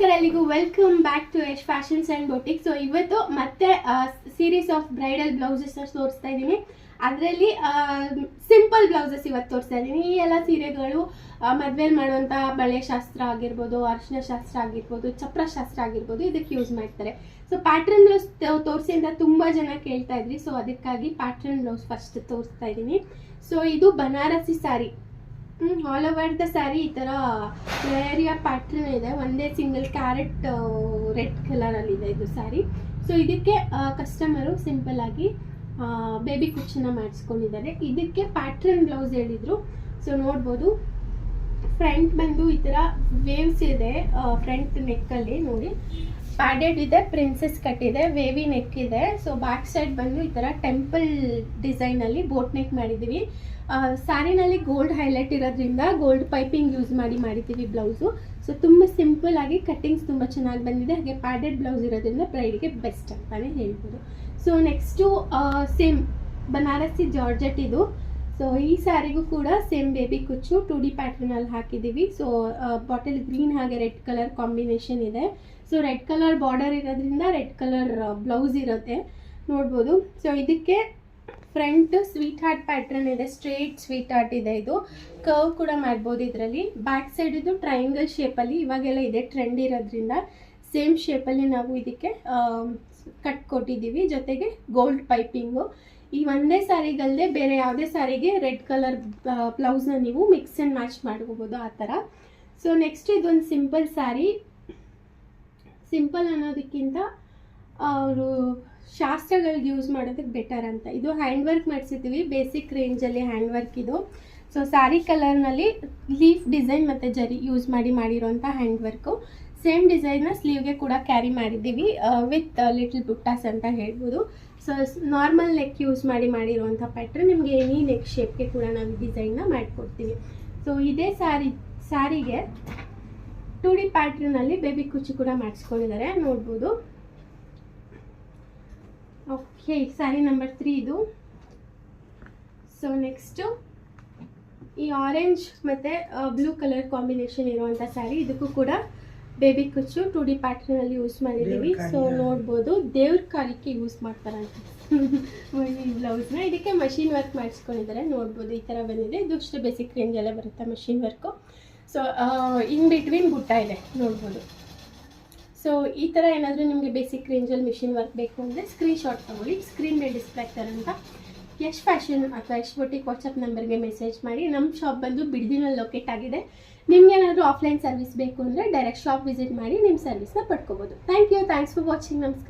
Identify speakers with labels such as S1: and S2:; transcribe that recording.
S1: ನಮಸ್ಕಾರ ಎಲ್ಲಿಗೂ welcome back to Yash fashions and boutique. So ಇವತ್ತು ಮತ್ತೆ ಸೀರೀಸ್ ಆಫ್ ಬ್ರೈಡಲ್ ಬ್ಲೌಸಸ್ ತೋರಿಸ್ತಾ ಇದ್ದೀನಿ. ಅದರಲ್ಲಿ ಸಿಂಪಲ್ ಬ್ಲೌಸಸ್ ಇವತ್ತು ತೋರಿಸ್ತಾ ಇದ್ದೀನಿ. ಈ ಎಲ್ಲ ಸೀರೆಗಳು ಮದುವೆಯಲ್ಲಿ ಮಾಡುವಂಥ ಬಳೆ ಶಾಸ್ತ್ರ ಆಗಿರ್ಬೋದು, ಅರಿಶಿನ ಶಾಸ್ತ್ರ ಆಗಿರ್ಬೋದು, ಚಪ್ರ ಶಾಸ್ತ್ರ ಆಗಿರ್ಬೋದು, ಇದಕ್ಕೆ ಯೂಸ್ ಮಾಡ್ತಾರೆ. ಸೊ ಪ್ಯಾಟ್ರನ್ ಬ್ಲೌಸ್ ತೋರಿಸಿ ಅಂತ ತುಂಬ ಜನ ಕೇಳ್ತಾ ಇದ್ರಿ. ಸೊ ಅದಕ್ಕಾಗಿ ಪ್ಯಾಟ್ರನ್ ಬ್ಲೌಸ್ ಫಸ್ಟ್ ತೋರಿಸ್ತಾ ಇದ್ದೀನಿ. ಸೊ ಇದು Banarasi sari, all over the sari ಈ ಥರ ಏರಿಯಾ ಪ್ಯಾಟ್ರನ್ ಇದೆ. ಒಂದೇ ಸಿಂಗಲ್ ಕ್ಯಾರೆಟ್ ರೆಡ್ ಕಲರಲ್ಲಿದೆ ಇದು ಸ್ಯಾರಿ. ಸೊ ಇದಕ್ಕೆ ಕಸ್ಟಮರು ಸಿಂಪಲ್ ಆಗಿ ಬೇಬಿ ಕುಚ್ಚನ್ನ ಮಾಡಿಸ್ಕೊಂಡಿದ್ದಾರೆ. ಇದಕ್ಕೆ ಪ್ಯಾಟ್ರನ್ ಬ್ಲೌಸ್ ಹೇಳಿದರು. ಸೊ ನೋಡ್ಬೋದು, ಫ್ರಂಟ್ ಬಂದು ಈ ಥರ ವೇವ್ಸ್ ಇದೆ. ಫ್ರಂಟ್ ನೆಕ್ಕಲ್ಲಿ ನೋಡಿ ಪ್ಯಾಡೆಡ್ ಇದೆ, ಪ್ರಿನ್ಸೆಸ್ ಕಟ್ ಇದೆ, ವೇವಿ ನೆಕ್ ಇದೆ. ಸೊ ಬ್ಯಾಕ್ ಸೈಡ್ ಬಂದು ಈ ಥರ ಟೆಂಪಲ್ ಡಿಸೈನಲ್ಲಿ ಬೋಟ್ ನೆಕ್ ಮಾಡಿದ್ದೀವಿ. ಸ್ಯಾರಿನಲ್ಲಿ ಗೋಲ್ಡ್ ಹೈಲೈಟ್ ಇರೋದ್ರಿಂದ ಗೋಲ್ಡ್ ಪೈಪಿಂಗ್ ಯೂಸ್ ಮಾಡಿದ್ದೀವಿ ಬ್ಲೌಸು. ಸೊ ತುಂಬ ಸಿಂಪಲ್ ಆಗಿ ಕಟ್ಟಿಂಗ್ಸ್ ತುಂಬ ಚೆನ್ನಾಗಿ ಬಂದಿದೆ. ಹಾಗೆ ಪ್ಯಾಡೆಡ್ ಬ್ಲೌಸ್ ಇರೋದ್ರಿಂದ ಬ್ರೈಡ್ಗೆ ಬೆಸ್ಟ್ ಅಂತಾನೆ ಹೇಳ್ಬೋದು. So next same Banarasi georgette ಇದು. ಸೊ ಈ ಸ್ಯಾರಿಗೂ ಕೂಡ ಸೇಮ್ ಬೇಬಿ ಕುಚ್ಚು 2D ಪ್ಯಾಟ್ರನಲ್ಲಿ ಹಾಕಿದ್ದೀವಿ. ಸೊ ಬಾಟಲ್ ಗ್ರೀನ್ ಹಾಗೆ ರೆಡ್ ಕಲರ್ ಕಾಂಬಿನೇಷನ್ ಇದೆ. ಸೊ ರೆಡ್ ಕಲರ್ ಬಾರ್ಡರ್ ಇರೋದ್ರಿಂದ ರೆಡ್ ಕಲರ್ ಬ್ಲೌಸ್ ಇರುತ್ತೆ, ನೋಡ್ಬೋದು. ಸೊ ಇದಕ್ಕೆ ಫ್ರಂಟ್ ಸ್ವೀಟ್ ಹಾರ್ಟ್ ಪ್ಯಾಟ್ರನ್ ಇದೆ, ಸ್ಟ್ರೇಟ್ ಸ್ವೀಟ್ ಹಾರ್ಟ್ ಇದೆ. ಇದು ಕರ್ವ್ ಕೂಡ ಮಾಡ್ಬೋದು ಇದರಲ್ಲಿ. ಬ್ಯಾಕ್ ಸೈಡ್ ಇದು ಟ್ರಯಾಂಗಲ್ ಶೇಪಲ್ಲಿ ಇವಾಗೆಲ್ಲ ಇದೆ ಟ್ರೆಂಡ್ ಇರೋದ್ರಿಂದ ಸೇಮ್ ಶೇಪಲ್ಲಿ ನಾವು ಇದಕ್ಕೆ ಕಟ್ ಕೊಟ್ಟಿದ್ದೀವಿ. ಜೊತೆಗೆ ಗೋಲ್ಡ್ ಪೈಪಿಂಗು. ಈ ಒಂದೇ ಸ್ಯಾರಿಗಲ್ಲದೆ ಬೇರೆ ಯಾವುದೇ ಸ್ಯಾರಿಗೆ ರೆಡ್ ಕಲರ್ ಬ್ಲೌಸ್ನ ನೀವು ಮಿಕ್ಸ್ ಆ್ಯಂಡ್ ಮ್ಯಾಚ್ ಮಾಡ್ಕೋಬೋದು ಆ ಥರ. ಸೊ ನೆಕ್ಸ್ಟ್ ಇದೊಂದು ಸಿಂಪಲ್ ಸ್ಯಾರಿ. ಸಿಂಪಲ್ ಅನ್ನೋದಕ್ಕಿಂತ ಅವರು ಶಾಸ್ತ್ರಗಳಿಗೆ ಯೂಸ್ ಮಾಡೋದಕ್ಕೆ ಬೆಟರ್ ಅಂತ ಇದು ಹ್ಯಾಂಡ್ ವರ್ಕ್ ಮಾಡಿಸಿದ್ದೀವಿ. ಬೇಸಿಕ್ ರೇಂಜಲ್ಲಿ ಹ್ಯಾಂಡ್ ವರ್ಕ್ ಇದು. ಸೊ ಸ್ಯಾರಿ ಕಲರ್ನಲ್ಲಿ ಲೀಫ್ ಡಿಸೈನ್ ಮತ್ತು ಜರಿ ಯೂಸ್ ಮಾಡಿರೋಂಥ ಹ್ಯಾಂಡ್ ವರ್ಕು. ಸೇಮ್ ಡಿಸೈನ್ನ ಸ್ಲೀವ್ಗೆ ಕೂಡ ಕ್ಯಾರಿ ಮಾಡಿದ್ದೀವಿ ವಿತ್ ಲಿಟಲ್ ಬುಟ್ಟಾಸ್ ಅಂತ ಹೇಳ್ಬೋದು. ಸೊ ನಾರ್ಮಲ್ ನೆಕ್ ಯೂಸ್ ಮಾಡಿರುವಂಥ ಪ್ಯಾಟ್ರನ್. ನಿಮಗೆ ಎನಿ ನೆಕ್ ಶೇಪ್ಗೆ ಕೂಡ ನಾವು ಡಿಸೈನ್ನ ಮಾಡಿಕೊಡ್ತೀವಿ. ಸೊ ಇದೇ ಸ್ಯಾರಿಗೆ 2D ಪ್ಯಾಟ್ರನಲ್ಲಿ ಬೇಬಿ ಕುಚ್ಚು ಕೂಡ ಮಾಡಿಸ್ಕೊಂಡಿದ್ದಾರೆ, ನೋಡ್ಬೋದು. ಓಕೆ, ಸ್ಯಾರಿ ನಂಬರ್ 3 ಇದು. ಸೊ ನೆಕ್ಸ್ಟು ಈ ಆರೆಂಜ್ ಮತ್ತು ಬ್ಲೂ ಕಲರ್ ಕಾಂಬಿನೇಷನ್ ಇರುವಂಥ ಸ್ಯಾರಿ. ಇದಕ್ಕೂ ಕೂಡ ಬೇಬಿ ಕುಚ್ಚು 2D ಪ್ಯಾಟ್ರನಲ್ಲಿ ಯೂಸ್ ಮಾಡಿದ್ದೀವಿ. ಸೊ ನೋಡ್ಬೋದು, ದೇವ್ರ ಕಾಲಕ್ಕೆ ಯೂಸ್ ಮಾಡ್ತಾರಂತೆ ಈ ಬ್ಲೌಸ್ನ. ಇದಕ್ಕೆ ಮಷಿನ್ ವರ್ಕ್ ಮಾಡಿಸ್ಕೊಂಡಿದ್ದಾರೆ, ನೋಡ್ಬೋದು. ಈ ಥರ ಬಂದಿದೆ. ಇದು ಅಷ್ಟೇ ಬೇಸಿಕ್ ರೇಂಜಲ್ಲೇ ಬರುತ್ತೆ machine work. So in between ಬುಟ್ಟ ಇದೆ, ನೋಡ್ಬೋದು. ಸೊ ಈ ಥರ ಏನಾದರೂ ನಿಮಗೆ ಬೇಸಿಕ್ ರೇಂಜಲ್ಲಿ ಮಿಷಿನ್ ವರ್ಕ್ ಬೇಕು ಅಂದರೆ ಸ್ಕ್ರೀನ್ಶಾಟ್ ತೊಗೊಳ್ಳಿ. ಸ್ಕ್ರೀನ್ ಮೇಲೆ ಡಿಸ್ಪ್ಲೇ ಆಗ್ತಾರಂತ ಯಶ್ ಫ್ಯಾಷನ್ ಅಥವಾ ಯಶ್ ಬೊಟಿಕ್ ವಾಟ್ಸಪ್ ನಂಬರ್ಗೆ ಮೆಸೇಜ್ ಮಾಡಿ. ನಮ್ಮ ಶಾಪ್ ಬಂದು ಬಿಡದಿನಲ್ಲಿ ಲೊಕೇಟ್ ಆಗಿದೆ. ನಿಮ್ಗೆ ಏನಾದರೂ ಆಫ್ಲೈನ್ ಸರ್ವಿಸ್ ಬೇಕು ಅಂದರೆ ಡೈರೆಕ್ಟ್ ಶಾಪ್ ವಿಸಿಟ್ ಮಾಡಿ ನಿಮ್ಮ ಸರ್ವಿಸ್ನ ಪಡ್ಕೋಬೋದು. Thank you, thanks for watching. ನಮಸ್ಕಾರ.